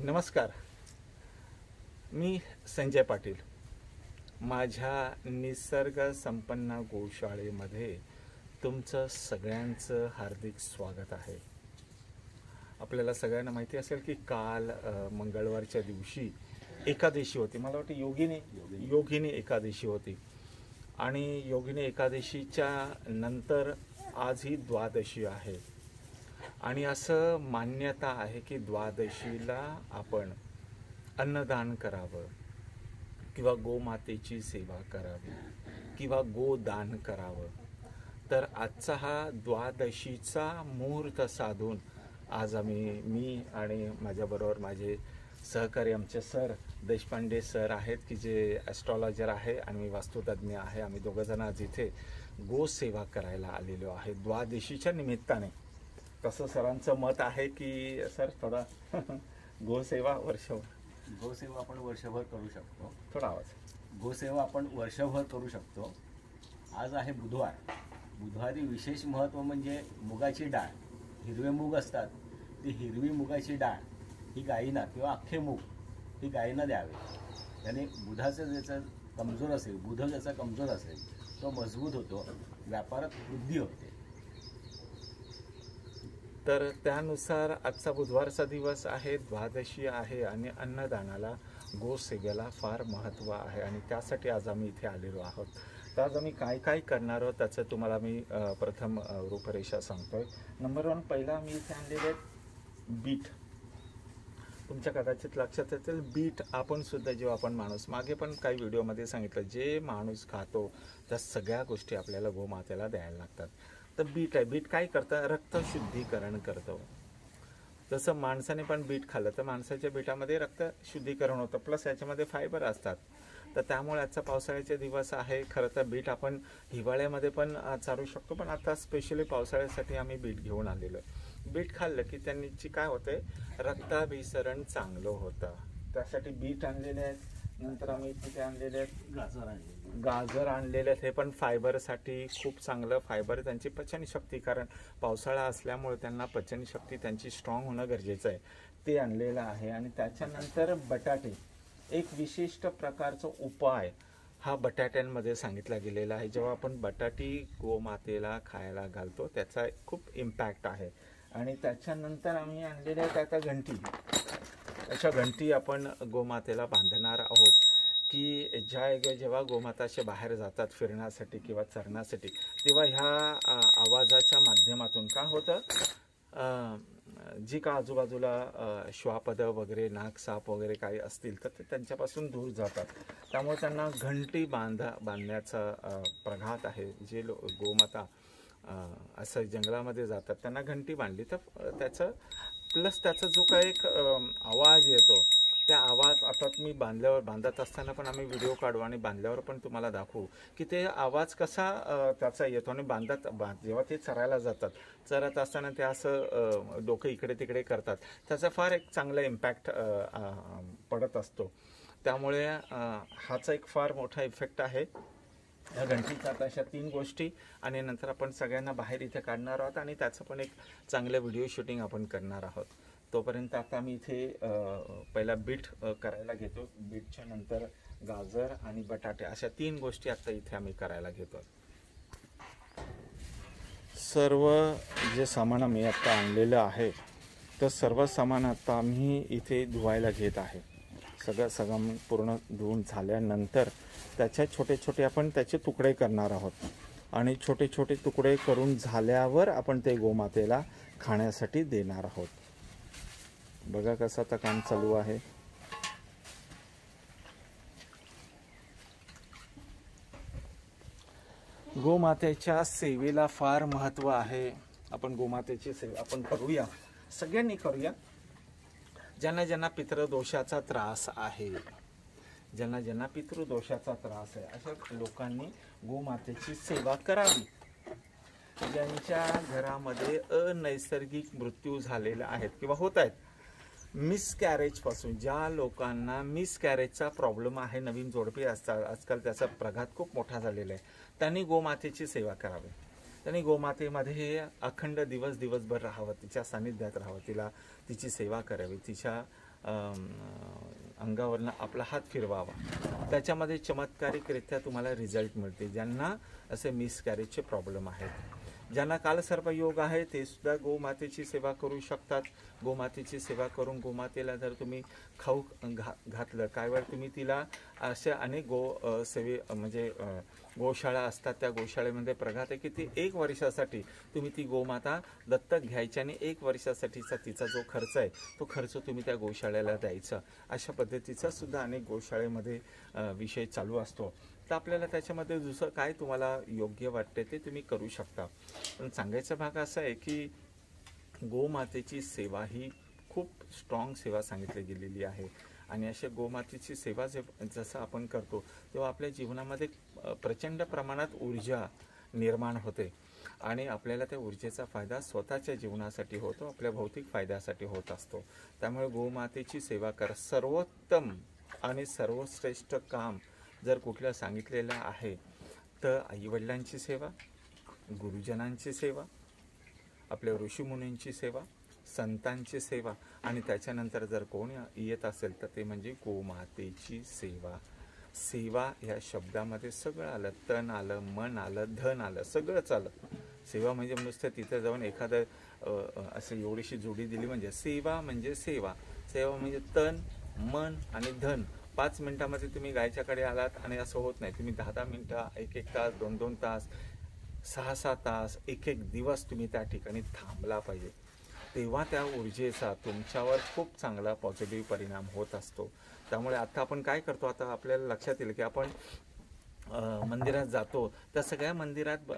नमस्कार, मी संजय पाटील. माझ्या निसर्ग संपन्न गोशाळेमध्ये तुमचं सगळ्यांचं हार्दिक स्वागत आहे. आपल्याला सगळ्यांना माहिती असेल की काल मंगळवारच्या दिवशी एकादशी होती. मला वाटतं योगिनी एकादशी होती आणि योगिनी एकादशीच्या नंतर आज ही द्वादशी आहे. आणि असं मान्यता आहे की द्वादशीला आपण अन्नदान करावं किंवा गोमातेची सेवा करावी किंवा गोदान करावं. तर आजचा हा द्वादशीचा मुहूर्त साधून आज मी आणि माझ्याबरोबर माझे सहकारी आमचे सर देशपांडे सर आहेत की जे ॲस्ट्रॉलॉजर आहे आणि मी वास्तुतज्ञ आहे. आम्ही दोघंजण आज इथे गोसेवा करायला आलेलो आहे द्वादशीच्या निमित्ताने. तसं सरांचं मत आहे की सर थोडा गोसेवा आपण वर्षभर करू शकतो. थोडा आवाज. गोसेवा आपण वर्षभर करू शकतो. आज आहे बुधवार. बुधवारी विशेष महत्त्व म्हणजे मुगाची डाळ, हिरवे मूग असतात, ती हिरवी मुगाची डाळ ही गायींना किंवा अख्खे मूग ही गायींना द्यावे. त्याने बुधाचं ज्याचं कमजोर असेल, बुध ज्याचा कमजोर असेल तो मजबूत होतो, व्यापारात वृद्धी होते. तर त्यानुसार आजचा बुधवारचा दिवस आहे, द्वादशी आहे आणि अन्नदानाला गोसेवेला फार महत्त्व आहे आणि त्यासाठी आज आम्ही इथे आलेलो आहोत. तर आज आम्ही काय काय करणार आहोत त्याचं तुम्हाला मी प्रथम रूपरेषा सांगतोय. नंबर 1, पहिला आम्ही इथे आणलेले बीट. तुमच्या कदाचित लक्षात येतील बीट आपण सुद्धा जेव्हा आपण माणूस मागे पण काही व्हिडिओमध्ये सांगितलं जे माणूस खातो त्या सगळ्या गोष्टी आपल्याला गोमातेला द्यायला लागतात. तर बीट आहे. बीट काय करतं? रक्त शुद्धीकरण करतं. जसं माणसाने पण बीट खाल्लं तर माणसाच्या बीटामध्ये रक्त शुद्धीकरण होतं, प्लस याच्यामध्ये फायबर असतात. तर त्यामुळे आजचा पावसाळ्याचे दिवस आहे. खरं तर बीट आपण हिवाळ्यामध्ये पण चालू शकतो, पण आता स्पेशली पावसाळ्यासाठी आम्ही बीट घेऊन आलेलो आहे. बीट खाल्लं की त्यांची काय होते, रक्ताभिसरण चांगलं होतं. त्यासाठी बीट आणलेले आहेत. नंतर आम्ही तिथे आणलेले आहेत गाजर आणलेले आहेत. हे पण फायबरसाठी खूप चांगलं फायबर, त्यांची पचनशक्ती, कारण पावसाळा असल्यामुळे त्यांना पचनशक्ती त्यांची स्ट्रॉंग होणं गरजेचं आहे, ते आणलेलं आहे. आणि त्याच्यानंतर बटाटे, एक विशिष्ट प्रकारचा उपाय हा बटाट्यांमध्ये सांगितला गेलेला आहे. जेव्हा आपण बटाटी गोमातेला खायला घालतो त्याचा खूप इम्पॅक्ट आहे. आणि त्याच्यानंतर आम्ही आणलेल्या आहेत आता घंटी. अशा घंटी आपण गोमातेला बांधणार आहोत की जेव्हा गोमाता असे बाहेर जातात फिरण्यासाठी किंवा चरण्यासाठी, तेव्हा ह्या आवाजाच्या माध्यमातून काय होतं, जी का आजूबाजूला श्वापद वगैरे नागसाप वगैरे काही असतील तर ते त्यांच्यापासून दूर जातात. त्यामुळे त्यांना घंटी बांधण्याचा प्रघात आहे. जे गोमाता असं जंगलामध्ये जातात त्यांना घंटी बांधली तर त्याचा जो काही एक आवाज येतो, त्या आवाज आता मी बांधत असताना पण आम्ही व्हिडिओ काढू आणि बांधल्यावर पण तुम्हाला दाखवू की ते आवाज कसा त्याचा येतो. आणि जेव्हा ते चरायला जातात, चरत असताना ते असं डोकं इकडे तिकडे करतात, त्याचा फार एक चांगला इम्पॅक्ट पडत असतो. त्यामुळे हाचा एक फार मोठा इफेक्ट आहे या घंटीचा. अशा 3 गोष्टी आणि नंतर आपण सगळ्यांना बाहेर इथे काढणार आहोत आणि त्याचं पण एक चांगलं व्हिडिओ शूटिंग आपण करणार आहोत. तोपर्यंत आता मी इथे पहिला बीट करायला घेतो. बीटच्या नंतर गाजर आणि बटाटे, अशा 3 गोष्टी आता इथे आम्ही करायला घेतो. सर्व जे सामान आम्ही आता आणलेलं आहे तर सर्व सामान आता आम्ही इथे धुवायला घेत आहे. सगळं पूर्ण धुवून झाल्यानंतर त्याच्या छोटे छोटे आपण त्याचे तुकडे करणार आहोत आणि छोटे छोटे तुकडे करून झाल्यावर आपण ते गोमातेला खाण्यासाठी देणार आहोत. बघा कसं आता काम चालू आहे. गोमातेच्या सेवेला फार महत्त्व आहे. आपण गोमातेची सेवा आपण करूया, सगळ्यांनी करूया. ज्यांना पितृदोषाचा त्रास आहे, ज्यांना पितृदोषाचा त्रास आहे अशा लोकांनी गोमातेची सेवा करावी. ज्यांच्या घरामध्ये अनैसर्गिक मृत्यू झालेले आहेत किंवा होत आहेत, मिसकॅरेजपासून ज्या लोकांना मिसकॅरेजचा प्रॉब्लेम आहे, नवीन जोडपे असतात आजकाल, त्याचा प्रघात खूप मोठा झालेला आहे, त्यांनी गोमातेची सेवा करावी. त्यांनी गोमातेमध्ये अखंड दिवसभर राहावं, तिच्या सानिध्यात राहावं, तिची सेवा करावी, तिच्या अंगावरनं आपला हात फिरवावा, त्याच्यामध्ये चमत्कारिकरित्या तुम्हाला रिझल्ट मिळते. ज्यांना असे मिसकॅरेजचे प्रॉब्लेम आहेत, ज्यांना कालसर्प योग आहे, ते सुद्धा गोमातेची सेवा करू शकतात. गोमातेची सेवा करून गोमातेला जर तुम्ही खाऊ घातलं, काय वेळ तुम्ही तिला अशा अनेक म्हणजे गोशाळा असतात, त्या गोशाळेमध्ये प्रघात आहे की ती 1 वर्षासाठी तुम्ही ती गोमाता दत्तक घ्यायची आणि 1 वर्षासाठीचा तिचा जो खर्च आहे तो खर्च तुम्ही त्या गोशाळेला द्यायचा. अशा पद्धतीचा सुद्धा अनेक गोशाळेमध्ये विषय चालू असतो. तर आपल्याला त्याच्यामध्ये दुसरं काय तुम्हाला योग्य वाटते ते तुम्ही करू शकता. पण सांगायचा भाग असा आहे की गोमातेची सेवा ही खूप स्ट्रॉंग सेवा सांगितली गेलेली आहे. आणि अशा गोमातेची सेवा जसं आपण करतो तेव्हा आपल्या जीवनामध्ये प्रचंड प्रमाणात ऊर्जा निर्माण होते आणि आपल्याला त्या ऊर्जेचा फायदा स्वतःच्या जीवनासाठी होतो, आपल्या भौतिक फायद्यासाठी होत असतो. त्यामुळे गोमातेची सेवा करा. सर्वोत्तम आणि सर्वश्रेष्ठ काम जर कुठलं सांगितलेलं आहे तर आईवडिलांची सेवा, गुरुजनांची सेवा, आपल्या ऋषीमुनींची सेवा, संतांची सेवा आणि त्याच्यानंतर जर कोण येत असेल तर ते म्हणजे गोमातेची सेवा. सेवा या शब्दामध्ये सगळं आलं, तन आलं, मन आलं, धन आलं, सगळंच आलं. सेवा म्हणजे नुसतं तिथं जाऊन एखादं असं एवढीशी जोडी दिली म्हणजे सेवा म्हणजे सेवा. सेवा म्हणजे तन, मन आणि धन. 5 मिनिटामध्ये तुम्ही गायच्याकडे आलात आणि असं होत नाही. तुम्ही 10-10 मिनिटं, 1-1 तास, 2-2 तास, 6-6 तास, 1-1 दिवस तुम्ही त्या ठिकाणी थांबला पाहिजे. तेव्हा त्या ऊर्जेचा तुमच्यावर खूप चांगला पॉझिटिव्ह परिणाम होत असतो. त्यामुळे आता आपण काय करतो, आता आपल्याला लक्षात येईल की आपण मंदिरात जातो तर सगळ्या मंदिरात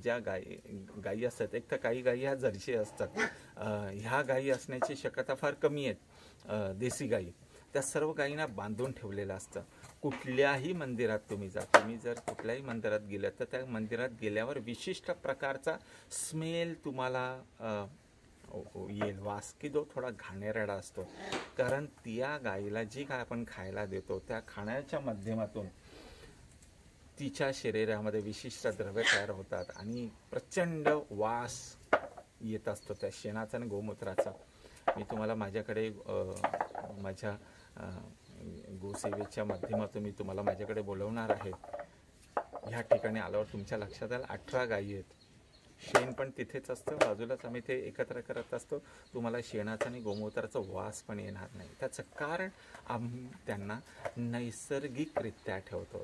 ज्या गायी असतात, एक तर काही गायी ह्या जर्सी असतात, ह्या गायी असण्याची शक्यता फार कमी आहेत. देसी गायी त्या सर्व गायींना बांधून ठेवलेलं असतं. कुठल्याही मंदिरात तुम्ही जा, तुम्ही जर कुठल्याही मंदिरात गेलात तर त्या मंदिरात गेल्यावर विशिष्ट प्रकारचा स्मेल तुम्हाला येईल, वास की जो थोडा घाणेरडा असतो. कारण त्या गायीला जी काय आपण खायला देतो त्या खाण्याच्या माध्यमातून तिच्या शरीरामध्ये विशिष्ट द्रव्य तयार होतात आणि प्रचंड वास येत असतो त्या शेणाचा आणि गोमूत्राचा. मी तुम्हाला माझ्याकडे माझ्या गोसेवेच्या माध्यमातून मी तुम्हाला माझ्याकडे बोलवणार आहे. ह्या ठिकाणी आल्यावर तुमच्या लक्षात आलं 18 गायी आहेत. शेण पण तिथेच असतं, बाजूलाच आम्ही ते एकत्र करत असतो. तुम्हाला शेणाचा आणि गोमूत्राचा वास पण येणार नाही. त्याचं कारण आम्ही त्यांना नैसर्गिकरित्या ठेवतो,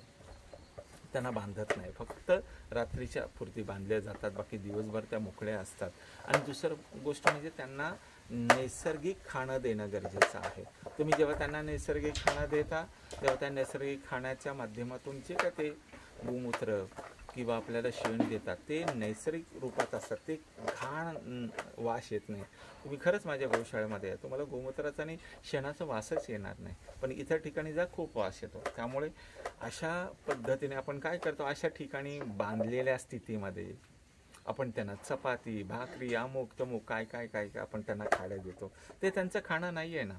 त्यांना बांधत नाही. फक्त रात्रीच्या पुरती बांधल्या जातात, बाकी दिवसभर त्या मोकळ्या असतात. आणि दुसरं गोष्ट म्हणजे त्यांना नैसर्गिक खाणं देणं गरजेचं आहे. तुम्ही जेव्हा त्यांना नैसर्गिक खाणं देता तेव्हा त्या नैसर्गिक खाण्याच्या माध्यमातून जे काय ते गोमूत्र किंवा आपल्याला शेण देतात ते नैसर्गिक रूपात असतात, ते घाण वास येत नाही. तुम्ही खरंच माझ्या गौशाळेमध्ये आहे, तुम्हाला गोमूत्राचा आणि शेणाचा वासच येणार नाही. पण इतर ठिकाणी जा खूप वास येतो. त्यामुळे अशा पद्धतीने आपण काय करतो, अशा ठिकाणी बांधलेल्या स्थितीमध्ये आपण त्यांना चपाती, भाकरी, अमुक तमुक काय काय काय काय आपण त्यांना खायला देतो. ते त्यांचं खाणं नाही आहे ना,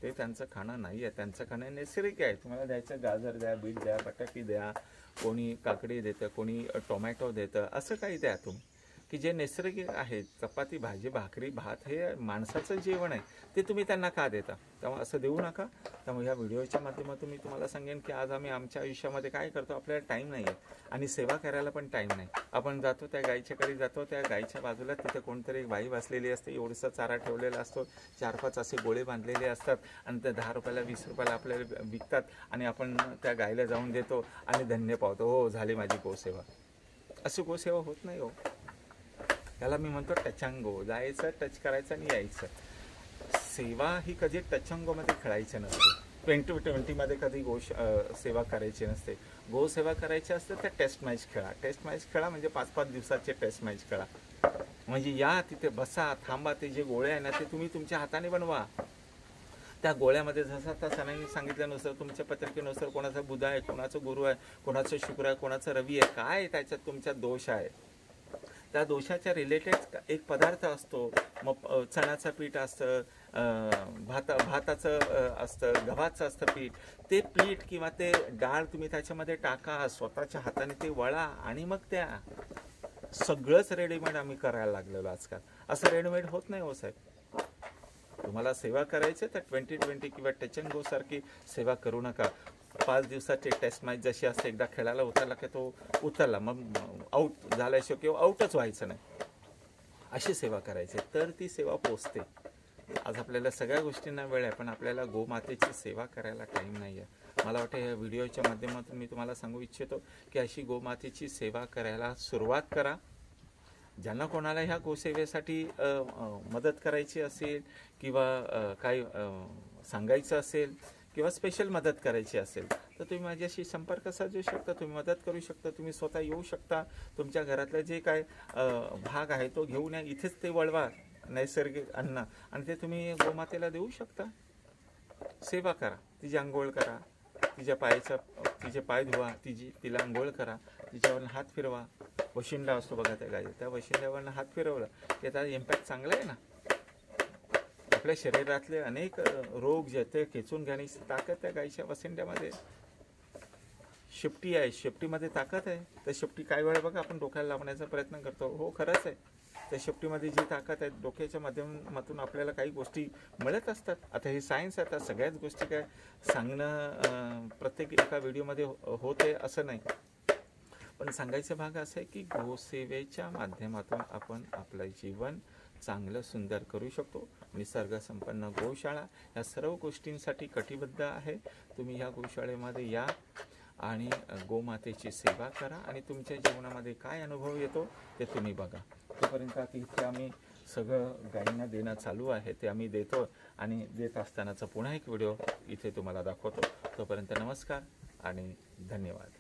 ते त्यांचं खाणं नाही आहे. त्यांचं खाणं नैसर्गिक आहे. तुम्हाला द्यायचं गाजर द्या, बीट द्या, बटाटी द्या, कोणी काकडी देतं, कोणी टोमॅटो देतं, असं काही द्या तुम्ही की जे नैसर्गिक आहे. चपाती, भाजी, भाकरी, भात हे माणसाचं जेवण आहे, ते तुम्ही त्यांना का देता? त्यामुळे असं देऊ नका. त्यामुळे ह्या व्हिडिओच्या माध्यमातून मी तुम्हाला सांगेन की आज आम्ही आमच्या आयुष्यामध्ये काय करतो, आपल्याला टाईम नाही आहे आणि सेवा करायला पण टाईम नाही. आपण जातो त्या गाईच्याकडे जातो, त्या गाईच्या बाजूला तिथे कोणतरी एक बाई बसलेली असते, एवढंसा चारा ठेवलेला असतो, 4-5 असे गोळे बांधलेले असतात आणि ते 10 रुपयाला 20 रुपयाला आपल्याला विकतात आणि आपण त्या गाईला जाऊन देतो आणि धन्य पावतो, हो झाली माझी गोसेवा. अशी गोसेवा होत नाही हो. त्याला मी म्हणतो टचांगो, जायचं, टच करायचं आणि यायचं. सेवा ही कधी टचांगोमध्ये खेळायचं नसते, 2020मध्ये कधी सेवा करायची नसते. गोसेवा करायची असते तर टेस्ट मॅच खेळा. टेस्ट मॅच खेळा म्हणजे 5-5 दिवसाचे टेस्ट मॅच खेळा. म्हणजे या तिथे बसा, थांबा, ते जे गोळे आहे ना ते तुम्ही तुमच्या हाताने बनवा. त्या गोळ्यामध्ये जसं त्या सणांनी सांगितल्यानुसार तुमच्या पत्रिकेनुसार कोणाचा बुध आहे, कोणाचं गुरु आहे, कोणाचं शुक्र आहे, कोणाचं रवी आहे, काय त्याच्यात तुमच्या दोष आहे, त्या दोषाच्या रिलेटेड एक पदार्थ असतो. मग चण्याचं पीठ असतं, भाताचं असतं, गव्हाचं असतं पीठ. ते पीठ किंवा ते डाळ तुम्ही त्याच्यामध्ये टाका, स्वतःच्या हाताने ते वळा आणि मग त्या सगळंच रेडीमेड आम्ही करायला लागलेलो आजकाल. असं रेडीमेड होत नाही हो साहेब. तुम्हाला सेवा करायची तर 2020 किंवा टच अँड गो सारखी सेवा करू नका. 5 दिवसाची टेस्ट मॅच जशी असते, एकदा खेळायला उतरला की तो उतरला, मग आऊट झाल्याशिवाय किंवा आऊटच व्हायचं नाही, अशी सेवा करायची, तर ती सेवा पोचते. आज आपल्याला सगळ्या गोष्टींना वेळ आहे, पण आपल्याला गोमातेची सेवा करायला टाईम नाही आहे. मला वाटतं या व्हिडिओच्या माध्यमातून मी तुम्हाला सांगू इच्छितो की अशी गोमातेची सेवा करायला सुरुवात करा. ज्यांना कोणाला ह्या गोसेवेसाठी मदत करायची असेल किंवा काही सांगायचं असेल किंवा स्पेशल मदत करायची असेल तर तुम्ही माझ्याशी संपर्क साधू शकता, तुम्ही मदत करू शकता, तुम्ही स्वतः येऊ शकता. तुमच्या घरातलं जे काय भाग आहे तो घेऊन या, इथेच ते वळवा, नैसर्गिक अन्न, आणि ते तुम्ही गोमातेला देऊ शकता. सेवा करा, तिची आंघोळ करा, तिचे पाय धुवा, तिला आंघोळ करा, तिच्यावरनं हात फिरवा. वशिंडा असतो बघा त्या गायीचा, त्या वशिंड्यावरनं हात फिरवला त्याचा इम्पॅक्ट चांगला आहे ना. आपल्या शरीरातले अनेक रोग जे ते खेचून घेण्याची ताकद त्या गायीच्या वशिंड्यामध्ये. शेपटी आहे, शेपटीमध्ये ताकद आहे. त्या शेपटी काही वेळा बघा आपण डोक्याला लावण्याचा प्रयत्न करतो, हो खरंच आहे, त्या शेपटीमध्ये जी ताकद आहे, डोक्याच्या माध्यमातून आपल्याला काही गोष्टी मिळत असतात. आता हे सायन्स आहे, आता सगळ्याच गोष्टी काय सांगणं प्रत्येक एका व्हिडिओमध्ये होते असं नाही, पण सांगायचा भाग असा आहे की गोसेवेच्या माध्यमातून आपण आपलं जीवन चांगलं सुंदर करू शकतो. निसर्गसंपन्न गोशाळा या सर्व गोष्टींसाठी कटिबद्ध आहे. तुम्ही ह्या गोशाळेमध्ये या आणि गोमातेची सेवा करा आणि तुमच्या जीवनामध्ये काय अनुभव येतो ते तुम्ही बघा. तोपर्यंत आता इथे आम्ही सगळं गायींना देणं चालू आहे, ते आम्ही देतो आणि देत असतानाचा पुन्हा एक व्हिडिओ इथे तुम्हाला दाखवतो. तोपर्यंत नमस्कार आणि धन्यवाद.